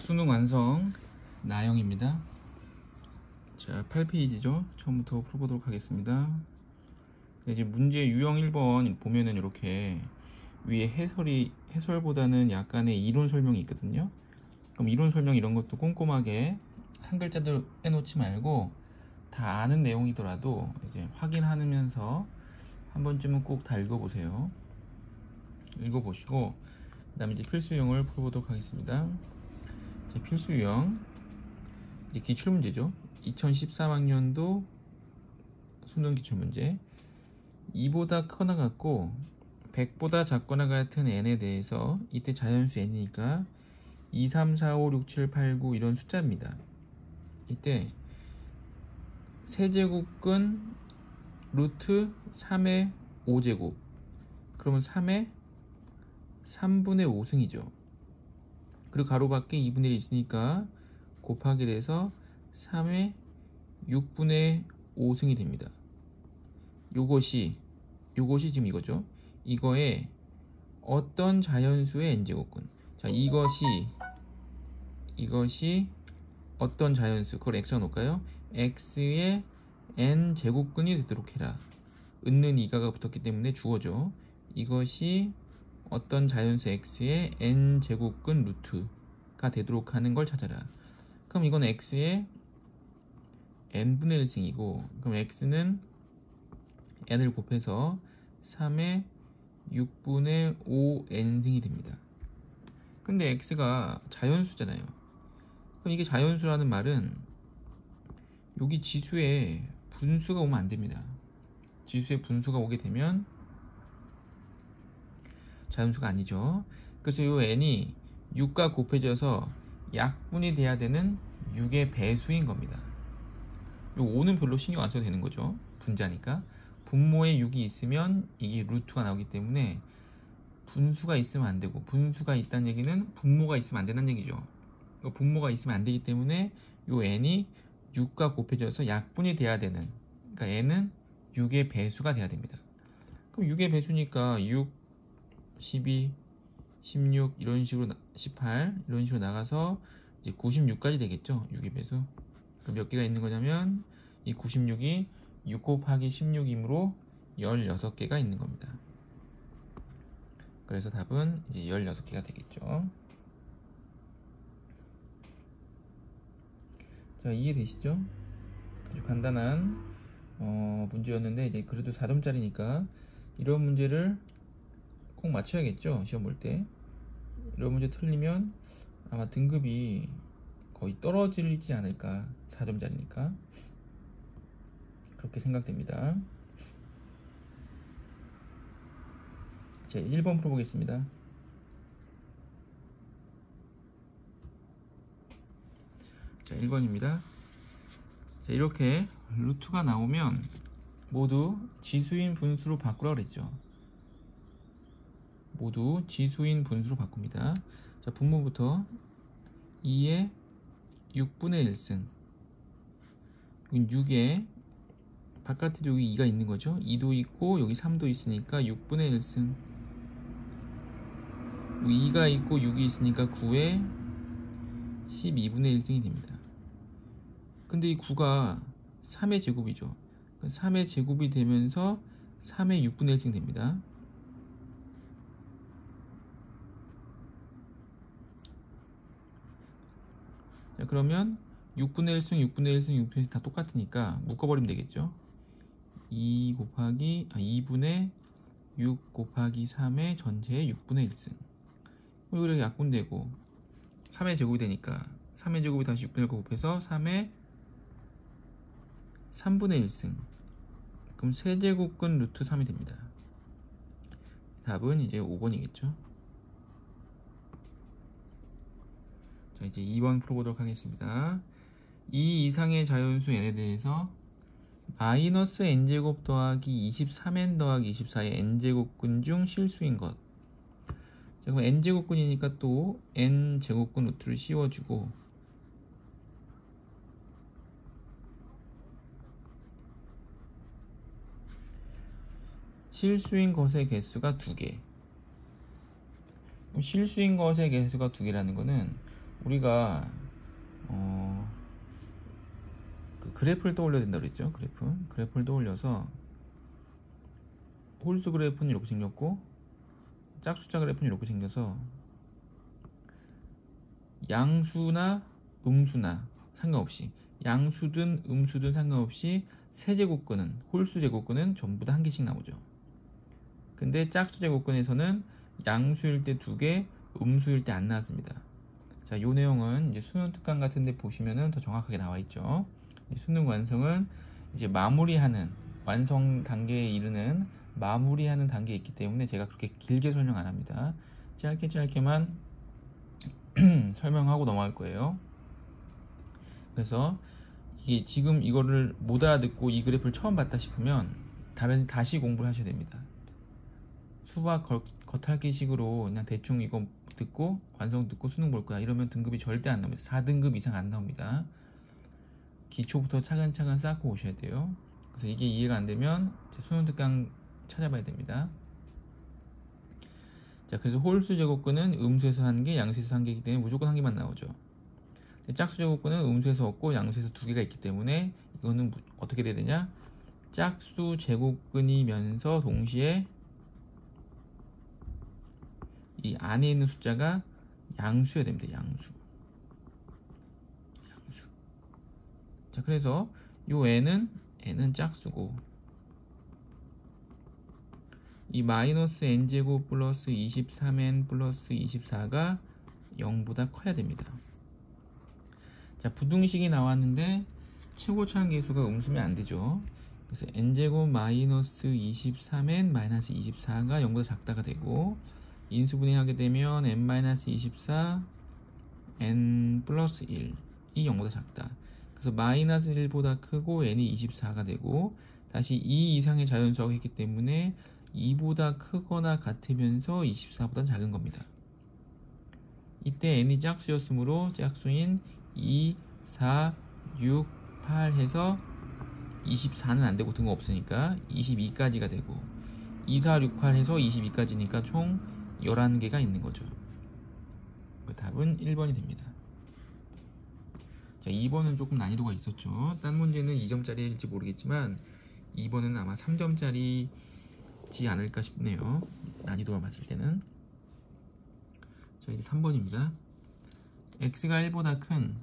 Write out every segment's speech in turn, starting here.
수능 완성 나영입니다. 자, 8페이지죠. 처음부터 풀어보도록 하겠습니다. 이제 문제 유형 1번 보면은 이렇게 위에 해설보다는 약간의 이론 설명이 있거든요. 그럼 이론 설명 이런 것도 꼼꼼하게 한 글자도 빼놓지 말고 다 아는 내용이더라도 이제 확인하면서 한 번쯤은 꼭 다 읽어보세요. 읽어보시고 그 다음에 이제 필수형을 풀어보도록 하겠습니다. 자, 필수형 이제 기출문제죠. 2013학년도 수능 기출문제. 2보다 크거나 같고 100보다 작거나 같은 n에 대해서 이때 자연수 n이니까 2, 3, 4, 5, 6, 7, 8, 9 이런 숫자입니다. 이때 세제곱근 루트 3의 5제곱, 그러면 3의 3분의 5승이죠. 그리고 가로밖에 2분의 1 있으니까 곱하게 돼서 3의 6분의 5승이 됩니다. 요것이 지금 이거죠. 이거에 어떤 자연수의 n제곱근. 자, 이것이 어떤 자연수, 그걸 x로 놓을까요? x의 n제곱근이 되도록 해라. 은는 2가가 붙었기 때문에 주어죠. 이것이 어떤 자연수 x의 n제곱근 루트가 되도록 하는 걸 찾아라. 그럼 이건 x의 n분의 1승이고, 그럼 x는 n을 곱해서 3의 6분의 5n승이 됩니다. 근데 x가 자연수잖아요. 그럼 이게 자연수라는 말은 여기 지수에 분수가 오면 안 됩니다. 지수에 분수가 오게 되면 자연수가 아니죠. 그래서 이 n이 6과 곱해져서 약분이 돼야 되는 6의 배수인 겁니다. 이 5는 별로 신경 안 써도 되는 거죠. 분자니까. 분모에 6이 있으면 이게 루트가 나오기 때문에 분수가 있으면 안 되고, 분수가 있다는 얘기는 분모가 있으면 안 된다는 얘기죠. 분모가 있으면 안 되기 때문에 이 n이 6과 곱해져서 약분이 돼야 되는, 그러니까 n은 6의 배수가 돼야 됩니다. 그럼 6의 배수니까 6, 12, 16 이런 식으로 18 이런 식으로 나가서 이제 96까지 되겠죠. 6의 배수. 그럼 몇 개가 있는 거냐면 이 96이 6 곱하기 16이므로 16개가 있는 겁니다. 그래서 답은 이제 16개가 되겠죠. 자, 이해되시죠? 아주 간단한 문제였는데, 이제 그래도 4점짜리니까 이런 문제를 꼭 맞춰야겠죠. 시험 볼 때. 이런 문제 틀리면 아마 등급이 거의 떨어지지 않을까. 4점짜리니까 그렇게 생각됩니다. 자, 1번 풀어보겠습니다. 자, 1번입니다. 자, 이렇게 루트가 나오면 모두 지수인 분수로 바꾸라고 그랬죠. 모두 지수인 분수로 바꿉니다. 자, 분모부터 2의 6분의 1승. 여기 6에 바깥에도 여기 2가 있는 거죠. 2도 있고 여기 3도 있으니까 6분의 1승. 2가 있고 6이 있으니까 9에 12분의 1승이 됩니다. 근데 이 9가 3의 제곱이죠. 3의 제곱이 되면서 3의 6분의 1승 됩니다. 자, 그러면 6분의 1승, 6분의 1승, 6분의 1승 다 똑같으니까 묶어버리면 되겠죠. 2분의 6 곱하기 3의 전체의 6분의 1승. 그리고 이렇게 약분되고 3의 제곱이 되니까 3의 제곱이 다시 6분의 1 곱해서 3의 3분의 1승. 그럼 세제곱근 루트 3이 됩니다. 답은 이제 5번이겠죠. 자, 이제 2번 풀어보도록 하겠습니다. 이 이상의 자연수 n에 대해서 마이너스 n제곱 더하기 23n 더하기 24의 n제곱근 중 실수인 것. 자, 그럼 n제곱근이니까 또 n제곱근 루트를 씌워주고, 실수인 것의 개수가 2개. 그럼 실수인 것의 개수가 2개라는 거는 우리가 그 그래프를 떠올려야 된다고 그랬죠. 그래프를 떠올려서 홀수 그래프는 이렇게 생겼고 짝숫자 그래프는 이렇게 생겨서 양수나 음수나 상관없이, 양수든 음수든 상관없이 세제곱근은, 홀수 제곱근은 전부 다 한 개씩 나오죠. 근데 짝수 제곱근에서는 양수일 때 2개, 음수일 때 안 나왔습니다. 자, 이 내용은 이제 수능 특강 같은 데 보시면은 더 정확하게 나와 있죠. 수능 완성은 이제 마무리하는, 완성 단계에 이르는 마무리하는 단계에 있기 때문에 제가 그렇게 길게 설명 안 합니다. 짧게만 설명하고 넘어갈 거예요. 그래서 이게 지금 이거를 못 알아듣고 이 그래프를 처음 봤다 싶으면 다시 공부를 하셔야 됩니다. 수학 겉핥기식으로 그냥 대충 이거 듣고 완성 듣고 수능 볼 거야 이러면 등급이 절대 안 나옵니다. 4등급 이상 안 나옵니다. 기초부터 차근차근 쌓고 오셔야 돼요. 그래서 이게 이해가 안 되면 수능 특강 찾아봐야 됩니다. 자, 그래서 홀수 제곱근은 음수에서 1개, 양수에서 1개이기 때문에 무조건 1개만 나오죠. 짝수 제곱근은 음수에서 없고 양수에서 2개가 있기 때문에 이거는 어떻게 돼야 되냐? 짝수 제곱근이면서 동시에 이 안에 있는 숫자가 양수여야 됩니다. 양수. 자, 그래서 요 n은 짝수고, 이 마이너스 n제곱 플러스 23n 플러스 24가 0보다 커야 됩니다. 자, 부등식이 나왔는데 최고차항 계수가 음수면 안 되죠. 그래서 n제곱 마이너스 23n 마이너스 24가 0보다 작다가 되고, 인수분해하게 되면 n-24 n 플러스 1이 0보다 작다. 그래서 마이너스 1보다 크고 n이 24가 되고, 다시 2 이상의 자연수하고 했기 때문에 2보다 크거나 같으면서 24보다 작은 겁니다. 이때 n이 짝수였으므로 짝수인 2, 4, 6, 8 해서 24는 안 되고 등호 없으니까 22까지가 되고, 2, 4, 6, 8 해서 22까지니까 총 11개가 있는 거죠. 그 답은 1번이 됩니다. 자, 2번은 조금 난이도가 있었죠. 딴 문제는 2점짜리일지 모르겠지만 2번은 아마 3점짜리지 않을까 싶네요. 난이도만 봤을 때는. 자, 이제 3번입니다. x가 1보다 큰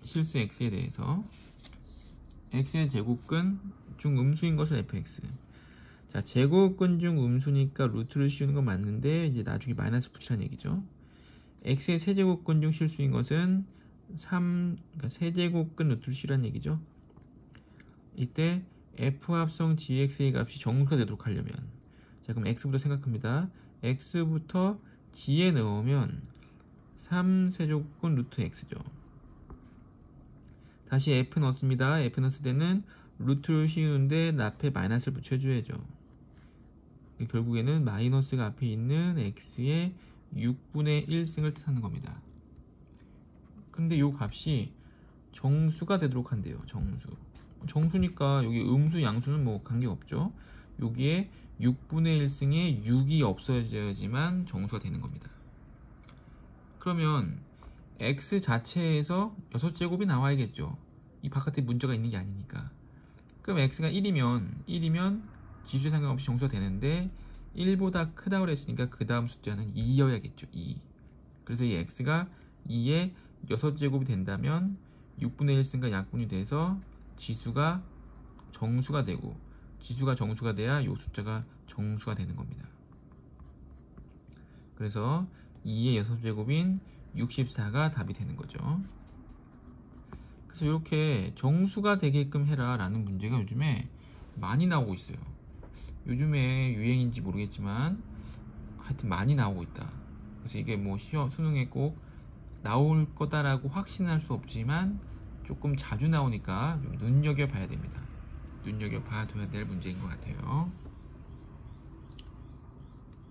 실수 x에 대해서 x의 제곱근 중 음수인 것을 fx. 자, 제곱근 중 음수니까 루트를 씌우는 건 맞는데 이제 나중에 마이너스 붙이라는 얘기죠. x의 세제곱근 중 실수인 것은 3, 그러니까 세제곱근 루트를 씌우라는 얘기죠. 이때 f 합성 gx의 값이 정수가 되도록 하려면, 자, 그럼 x부터 생각합니다. x부터 g에 넣으면 3세제곱근 루트 x죠. 다시 f 넣습니다. f 넣었을 때는 루트를 씌우는데 앞에 마이너스를 붙여줘야죠. 결국에는 마이너스가 앞에 있는 x의 6분의 1승을 뜻하는 겁니다. 근데 이 값이 정수가 되도록 한대요. 정수니까 여기 음수 양수는 뭐 관계없죠. 여기에 6분의 1승에 6이 없어져야지만 정수가 되는 겁니다. 그러면 x 자체에서 6제곱이 나와야겠죠. 이 바깥에 문자가 있는 게 아니니까. 그럼 x가 1이면 지수에 상관없이 정수가 되는데 1보다 크다고 그랬으니까 그 다음 숫자는 2여야겠죠. 2. 그래서 이 x가 2의 6제곱이 된다면 6분의 1승과 약분이 돼서 지수가 정수가 되고, 지수가 정수가 돼야 이 숫자가 정수가 되는 겁니다. 그래서 2의 6제곱인 64가 답이 되는 거죠. 그래서 이렇게 정수가 되게끔 해라 라는 문제가 요즘에 많이 나오고 있어요. 요즘에 유행인지 모르겠지만 하여튼 많이 나오고 있다. 그래서 이게 뭐 수능에 꼭 나올 거다라고 확신할 수 없지만 조금 자주 나오니까 좀 눈여겨봐야 됩니다. 눈여겨봐야 될 문제인 것 같아요.